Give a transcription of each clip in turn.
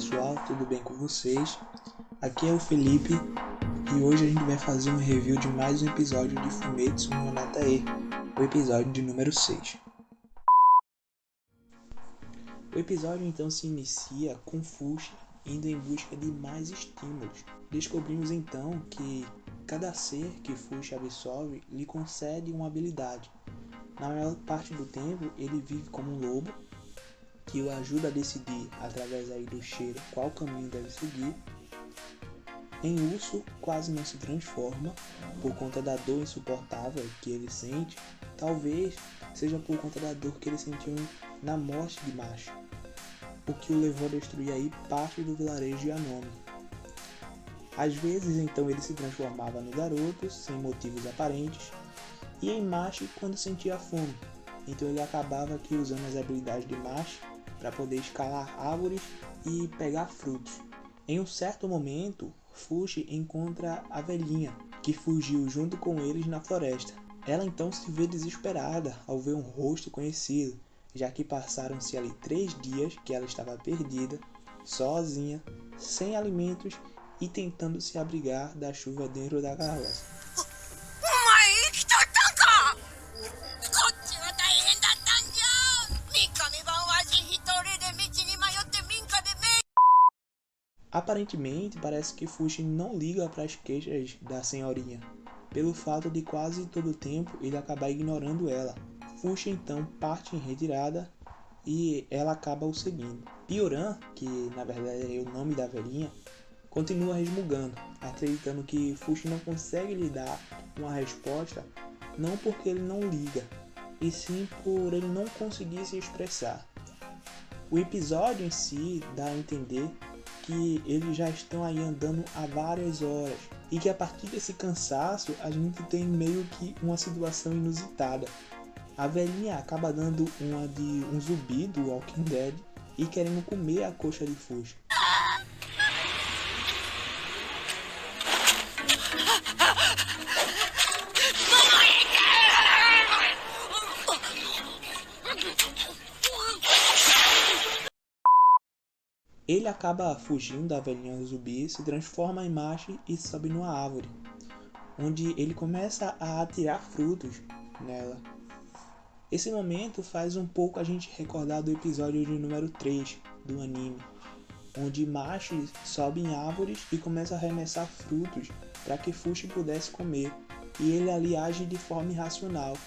pessoal, tudo bem com vocês? Aqui é o Felipe e hoje a gente vai fazer um review de mais um episódio de Fumetsu no Natae, o episódio de número 6. O episódio então se inicia com Fushi indo em busca de mais estímulos. Descobrimos então que cada ser que Fushi absorve lhe concede uma habilidade. Na maior parte do tempo ele vive como um lobo, que o ajuda a decidir, através aí do cheiro, qual caminho deve seguir. Em urso, quase não se transforma, por conta da dor insuportável que ele sente, talvez seja por conta da dor que ele sentiu na morte de Macho, o que o levou a destruir aí parte do vilarejo de Anome. Às vezes, então, ele se transformava no garoto, sem motivos aparentes, e em Macho quando sentia fome, então ele acabava aqui usando as habilidades de Macho para poder escalar árvores e pegar frutos. Em um certo momento, Fushi encontra a velhinha, que fugiu junto com eles na floresta. Ela então se vê desesperada ao ver um rosto conhecido, já que passaram-se ali 3 dias que ela estava perdida, sozinha, sem alimentos e tentando se abrigar da chuva dentro da carroça. Aparentemente, parece que Fushi não liga para as queixas da senhorinha, pelo fato de quase todo o tempo ele acabar ignorando ela. Fushi então parte em retirada e ela acaba o seguindo. Pioran, que na verdade é o nome da velhinha, continua resmungando, acreditando que Fushi não consegue lhe dar uma resposta, não porque ele não liga, e sim por ele não conseguir se expressar. O episódio em si dá a entender que eles já estão aí andando há várias horas e que a partir desse cansaço a gente tem meio que uma situação inusitada. A velhinha acaba dando uma de um zumbi do Walking Dead e querendo comer a coxa de Fushi. Ele acaba fugindo da velhinha zumbi, se transforma em macho e sobe numa árvore, onde ele começa a atirar frutos nela. Esse momento faz um pouco a gente recordar do episódio de número 3 do anime, onde Macho sobe em árvores e começa a arremessar frutos para que Fushi pudesse comer, e ele ali age de forma irracional.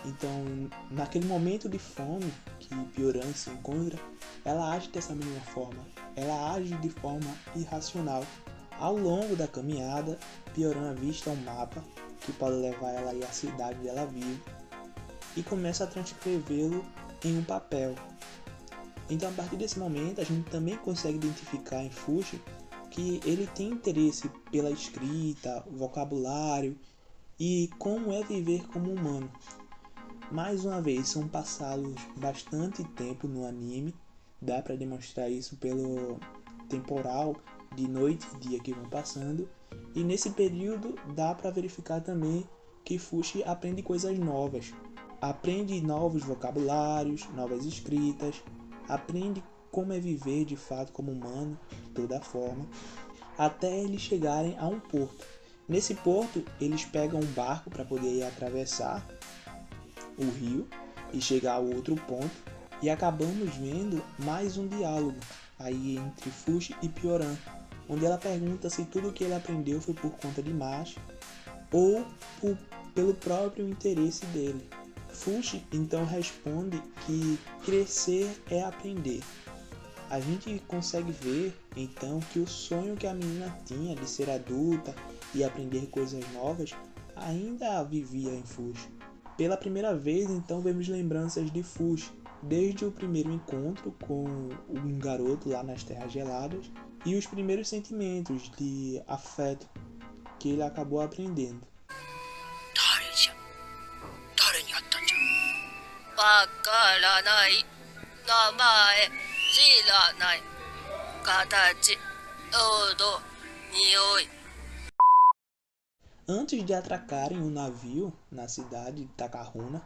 Então, naquele momento de fome que Pioran se encontra, ela age dessa mesma forma. Ela age de forma irracional. Ao longo da caminhada, Pioran avista um mapa que pode levar ela à cidade dela vive e começa a transcrevê-lo em um papel. Então, a partir desse momento, a gente também consegue identificar em Fushi que ele tem interesse pela escrita, vocabulário e como é viver como humano. Mais uma vez, são passados bastante tempo no anime, dá para demonstrar isso pelo temporal de noite e dia que vão passando, e nesse período dá para verificar também que Fushi aprende coisas novas, aprende novos vocabulários, novas escritas, aprende como é viver de fato como humano, de toda forma, até eles chegarem a um porto. Nesse porto, eles pegam um barco para poder atravessar o rio e chegar ao outro ponto, e acabamos vendo mais um diálogo aí entre Fushi e Pioran, onde ela pergunta se tudo o que ele aprendeu foi por conta de Macho ou pelo próprio interesse dele. Fushi então responde que crescer é aprender. A gente consegue ver então que o sonho que a menina tinha de ser adulta e aprender coisas novas ainda vivia em Fushi. Pela primeira vez, então, vemos lembranças de Fushi, desde o primeiro encontro com um garoto lá nas Terras Geladas e os primeiros sentimentos de afeto que ele acabou aprendendo. Antes de atracarem um navio na cidade de Takahuna,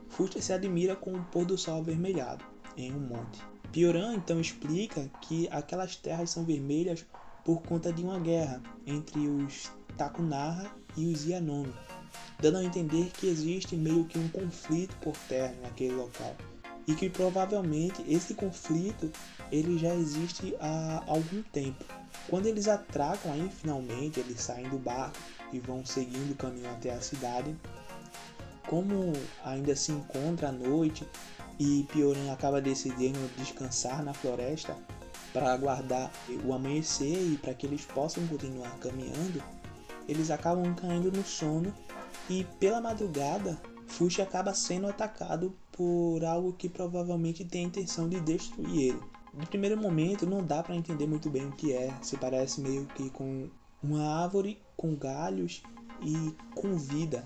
Fushi se admira com o pôr do sol avermelhado em um monte. Pioran então explica que aquelas terras são vermelhas por conta de uma guerra entre os Takunaha e os Yanomi, dando a entender que existe meio que um conflito por terra naquele local e que provavelmente esse conflito ele já existe há algum tempo. Quando eles atracam aí finalmente, eles saem do barco e vão seguindo o caminho até a cidade. Como ainda se encontra à noite e Pioran acaba decidindo descansar na floresta para aguardar o amanhecer e para que eles possam continuar caminhando, eles acabam caindo no sono e pela madrugada Fushi acaba sendo atacado por algo que provavelmente tem a intenção de destruir ele. No primeiro momento não dá para entender muito bem o que é, se parece meio que com uma árvore com galhos e com vida,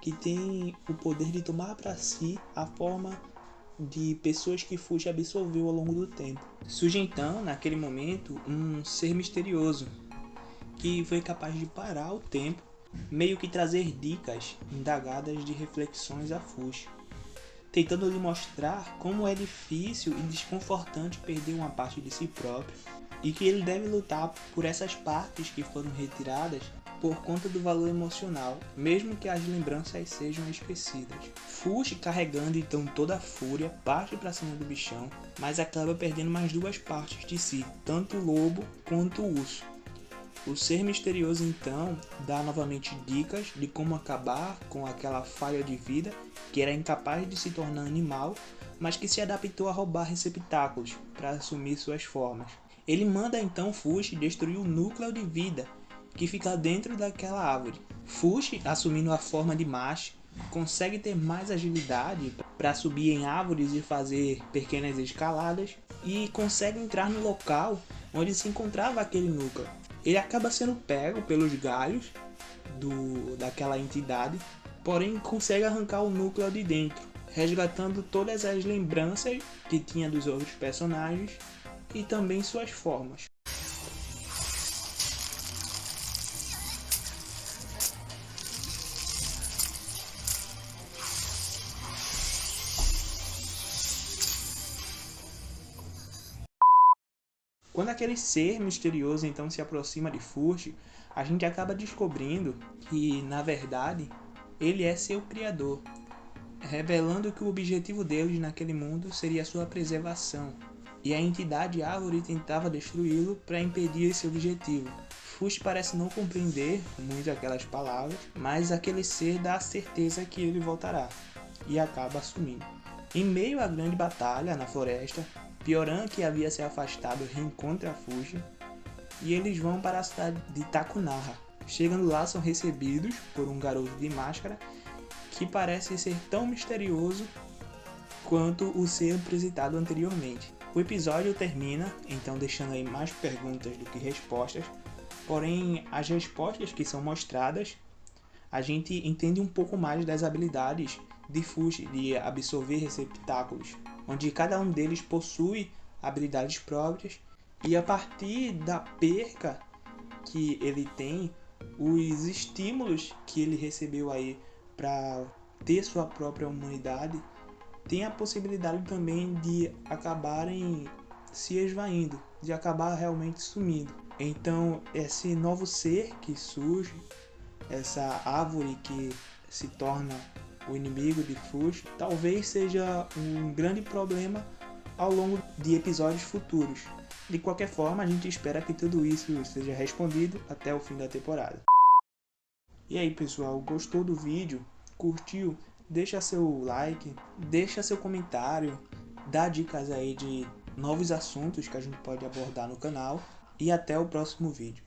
que tem o poder de tomar para si a forma de pessoas que Fushi absorveu ao longo do tempo. Surge então, naquele momento, um ser misterioso que foi capaz de parar o tempo, meio que trazer dicas indagadas de reflexões a Fushi, tentando lhe mostrar como é difícil e desconfortante perder uma parte de si próprio e que ele deve lutar por essas partes que foram retiradas por conta do valor emocional, mesmo que as lembranças sejam esquecidas. Fushi, carregando então toda a fúria, parte para cima do bichão, mas acaba perdendo mais duas partes de si, tanto o lobo quanto o urso. O ser misterioso então dá novamente dicas de como acabar com aquela falha de vida que era incapaz de se tornar animal, mas que se adaptou a roubar receptáculos para assumir suas formas. Ele manda então Fushi destruir o núcleo de vida que fica dentro daquela árvore. Fushi, assumindo a forma de macho, consegue ter mais agilidade para subir em árvores e fazer pequenas escaladas e consegue entrar no local onde se encontrava aquele núcleo. Ele acaba sendo pego pelos galhos daquela entidade, porém consegue arrancar o núcleo de dentro, resgatando todas as lembranças que tinha dos outros personagens e também suas formas. Quando aquele ser misterioso então se aproxima de Fushi, a gente acaba descobrindo que, na verdade, ele é seu criador, revelando que o objetivo deles naquele mundo seria a sua preservação, e a entidade árvore tentava destruí-lo para impedir esse objetivo. Fushi parece não compreender muito aquelas palavras, mas aquele ser dá a certeza que ele voltará, e acaba assumindo. Em meio à grande batalha na floresta, Pioran, que havia se afastado, reencontra Fushi e eles vão para a cidade de Takunaha. Chegando lá, são recebidos por um garoto de máscara que parece ser tão misterioso quanto o ser apresentado anteriormente. O episódio termina, então deixando aí mais perguntas do que respostas, porém as respostas que são mostradas, a gente entende um pouco mais das habilidades de Fushi de absorver receptáculos, onde cada um deles possui habilidades próprias e a partir da perca que ele tem, os estímulos que ele recebeu aí para ter sua própria humanidade, tem a possibilidade também de acabarem se esvaindo, de acabar realmente sumindo. Então esse novo ser que surge, essa árvore que se torna o inimigo de Fushi, talvez seja um grande problema ao longo de episódios futuros. De qualquer forma, a gente espera que tudo isso seja respondido até o fim da temporada. E aí, pessoal, gostou do vídeo? Curtiu? Deixa seu like, deixa seu comentário, dá dicas aí de novos assuntos que a gente pode abordar no canal e até o próximo vídeo.